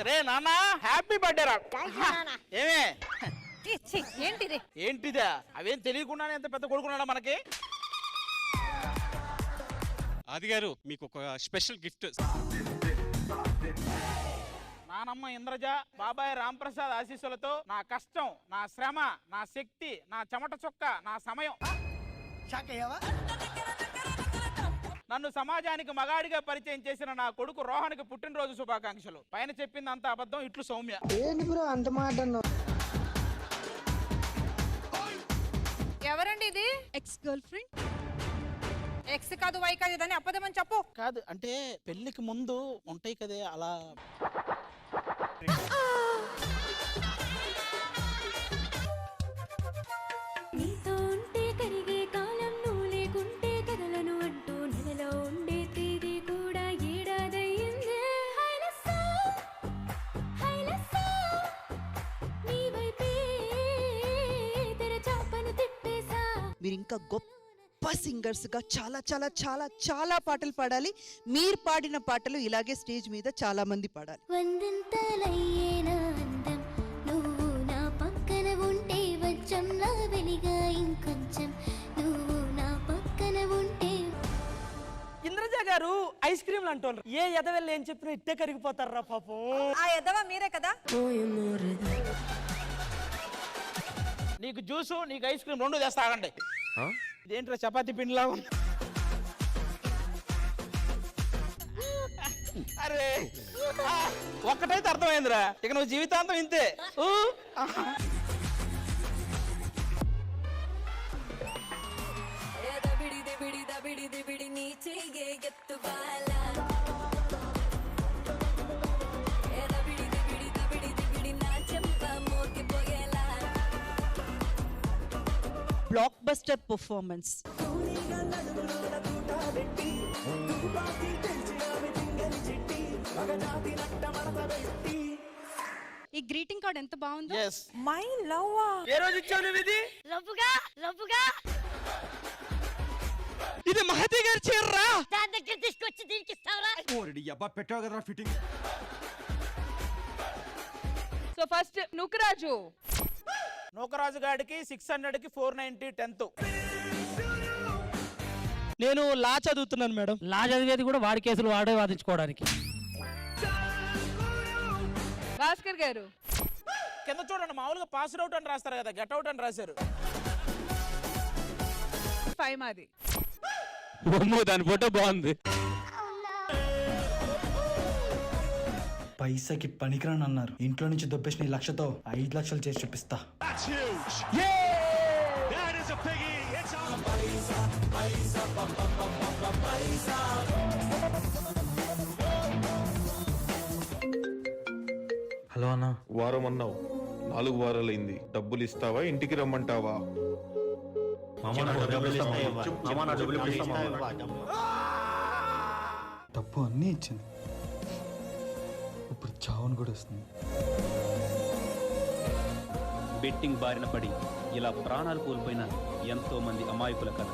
రే నాన్న happy birthday రా. ఏమే ఏంటిది? ఏంటిదా? అవేం తెలియకుండానే ఎంత పెద్ద కొడుకున్నాడా మనకి. ఆది గారు మీకు ఒక స్పెషల్ గిఫ్ట్. నానమ్మ ఇంద్రజ, బాబాయ్ రాంప్రసాద్ ఆశీస్సులతో నా కష్టం, నా శ్రమ, నా శక్తి, నా చెమట చొక్క, నా సమయం, నన్ను సమాజానికి మగాడిగా పరిచయం చేసిన నా కొడుకు రోహన్కి పుట్టినరోజు శుభాకాంక్షలు. పైన చెప్పింది అంత అబద్ధం, ఇట్లు సౌమ్య. ఏంటి బ్రో అంత మాట అన్నావు? ఎవరండి ఇది? Ex girl friend. ఎక్స్ కాదు వై కాదు ఇదని అబద్ధమని చెప్పు. కాదు అంటే పెళ్లికి ముందు ఉంటాయి కదే అలా. నీతో ఉంటే కరిగే కాలం నువ్వు లేకుంటే కదలను అంటూ నెలలో ఉండే తేదీ కూడా ఏడాదయ్యిందే. నీ వైపే తెరచాపను తిప్పేసా. మీరు ఇంకా గొప్ప సింగర్స్ గా చాలా చాలా చాలా చాలా పాటలు పాడాలి. మీరు పాడిన పాటలు ఇలాగే స్టేజ్ మీద చాలా మంది పాడాలి. వందంతలయ్యేనా అందం నువ్వు నా పక్కన ఉంటే వచ్చంలా వెలిగా ఇంకొంచెం నువ్వు నా పక్కన ఉంటే. ఇంద్రజ గారు ఐస్ క్రీమ్లు అంటారు. ఏ ఎదవెళ్ళి ఏం చెప్పినా ఇట్టే కరిగిపోతారా పాపం. ఆ ఎదవ మీరే కదా. నీకు జ్యూసు, నీకు ఐస్ క్రీమ్ రెండు తెస్తా ఆగండి. ఇదేంట్రా చపాతీ పిండిలా ఉంది. అరే ఒక్కటైతే అర్థమైందిరా, ఇక నువ్వు జీవితాంతం ఇంతే. Block buster performance. ఈ గ్రీటింగ్ కార్డ్ ఎంత బాగుందో. My love. ఏ రోజు ఇచ్చావు నువ్వు ఇది? రబ్బుగా ఇది మహతి గారి చీర్రా. దాని దగ్గర తీసుకొచ్చి దీనికి ఇస్తావరా? పెట్టావు కదరా fitting. So first Nookaraju. Nookaraju గాడికి 600కి 490 10th. నేను లా చదువుతున్నాను మేడం. లా చదివేది కూడా వాడి కేసులు వాడే వాదించుకోవడానికి. భాస్కర్ గారు. కింద చూడండి, మామూలుగా పాస్ అవుట్ అని రాస్తారు కదా, గెట్ అవుట్ అని రాశారు. 5 మాది. దాని ఫోటో బాగుంది. పైసకి పనికిరాని అన్నారు. ఇంట్లో నుంచి దొబ్బేసిన 1 లక్షతో 5 లక్షలు చేసి చూపిస్తా. హలో అన్న. వారం అన్నావు, 4 వారాలైంది. డబ్బులు ఇస్తావా, ఇంటికి రమ్మంటావా? డబ్బు అన్నీ ఇచ్చింది, ఇప్పుడు చావును కూడా వస్తుంది. బెట్టింగ్ బారిన పడి ఇలా ప్రాణాలు కోల్పోయిన ఎంతో మంది అమాయకుల కథ